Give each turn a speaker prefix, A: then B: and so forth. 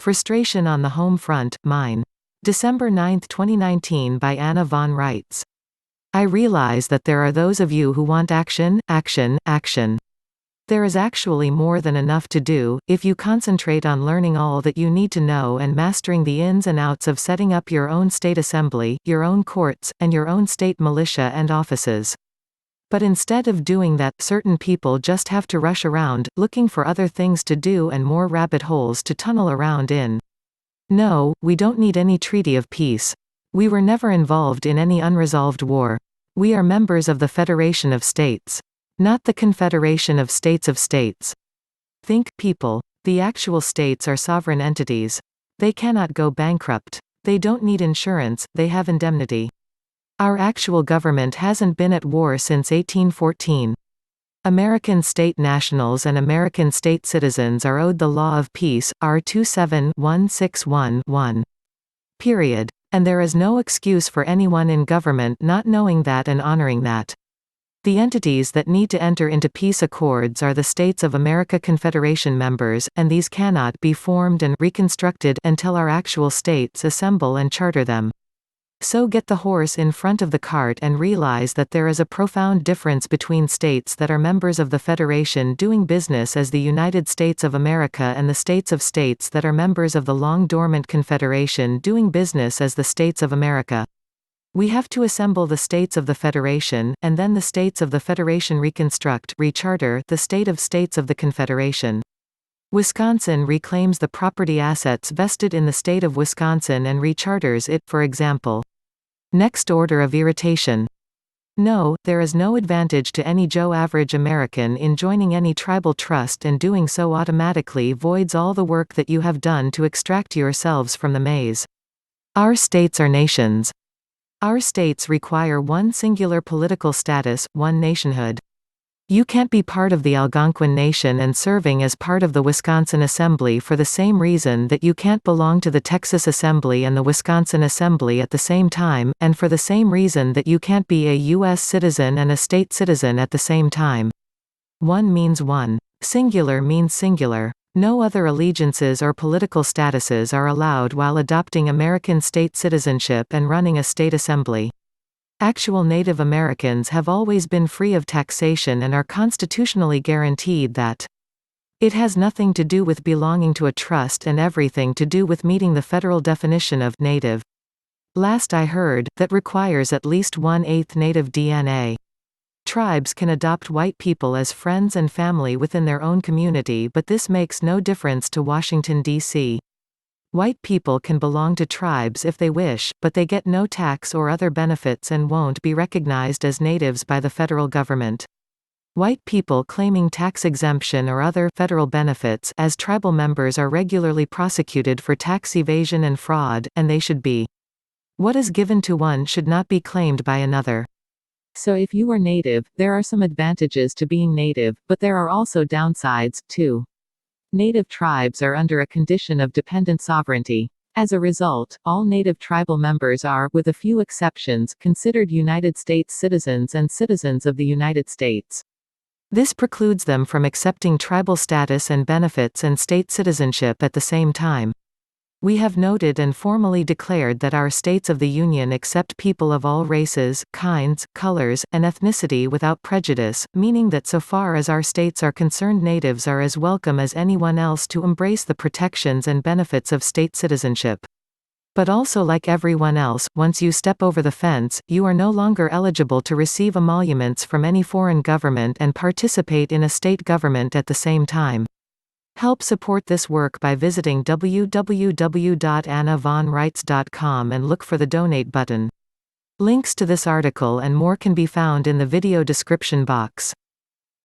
A: Frustration on the Home Front, Mine. December 9, 2019 by Anna von Reitz. I realize that there are those of you who want action, action, action. There is actually more than enough to do, if you concentrate on learning all that you need to know and mastering the ins and outs of setting up your own state assembly, your own courts, and your own state militia and offices. But instead of doing that, certain people just have to rush around, looking for other things to do and more rabbit holes to tunnel around in. No, we don't need any treaty of peace. We were never involved in any unresolved war. We are members of the Federation of States. Not the Confederation of States. Think, people. The actual states are sovereign entities. They cannot go bankrupt. They don't need insurance, they have indemnity. Our actual government hasn't been at war since 1814. American state nationals and American state citizens are owed the law of peace, R. 27161-1. Period. And there is no excuse for anyone in government not knowing that and honoring that. The entities that need to enter into peace accords are the States of America Confederation members, and these cannot be formed and reconstructed until our actual states assemble and charter them. So get the horse in front of the cart and realize that there is a profound difference between states that are members of the Federation doing business as the United States of America and the states that are members of the long-dormant Confederation doing business as the States of America. We have to assemble the states of the Federation, and then the states of the Federation reconstruct, recharter, the state of states of the Confederation. Wisconsin reclaims the property assets vested in the state of Wisconsin and recharters it, for example. Next order of irritation. No, there is no advantage to any Joe average American in joining any tribal trust, and doing so automatically voids all the work that you have done to extract yourselves from the maze. Our states are nations. Our states require one singular political status, one nationhood. You can't be part of the Algonquin Nation and serving as part of the Wisconsin Assembly for the same reason that you can't belong to the Texas Assembly and the Wisconsin Assembly at the same time, and for the same reason that you can't be a U.S. citizen and a state citizen at the same time. One means one. Singular means singular. No other allegiances or political statuses are allowed while adopting American state citizenship and running a state assembly. Actual Native Americans have always been free of taxation and are constitutionally guaranteed that. It has nothing to do with belonging to a trust and everything to do with meeting the federal definition of Native. Last I heard, that requires at least 1/8 Native DNA. Tribes can adopt white people as friends and family within their own community, but this makes no difference to Washington, D.C. White people can belong to tribes if they wish, but they get no tax or other benefits and won't be recognized as natives by the federal government. White people claiming tax exemption or other federal benefits as tribal members are regularly prosecuted for tax evasion and fraud, and they should be. What is given to one should not be claimed by another. So if you are Native, there are some advantages to being Native, but there are also downsides, too. Native tribes are under a condition of dependent sovereignty. As a result, all Native tribal members are, with a few exceptions, considered United States citizens and citizens of the United States. This precludes them from accepting tribal status and benefits and state citizenship at the same time. We have noted and formally declared that our states of the Union accept people of all races, kinds, colors, and ethnicity without prejudice, meaning that so far as our states are concerned, natives are as welcome as anyone else to embrace the protections and benefits of state citizenship. But also, like everyone else, once you step over the fence, you are no longer eligible to receive emoluments from any foreign government and participate in a state government at the same time. Help support this work by visiting www.annavonreitz.com and look for the donate button. Links to this article and more can be found in the video description box.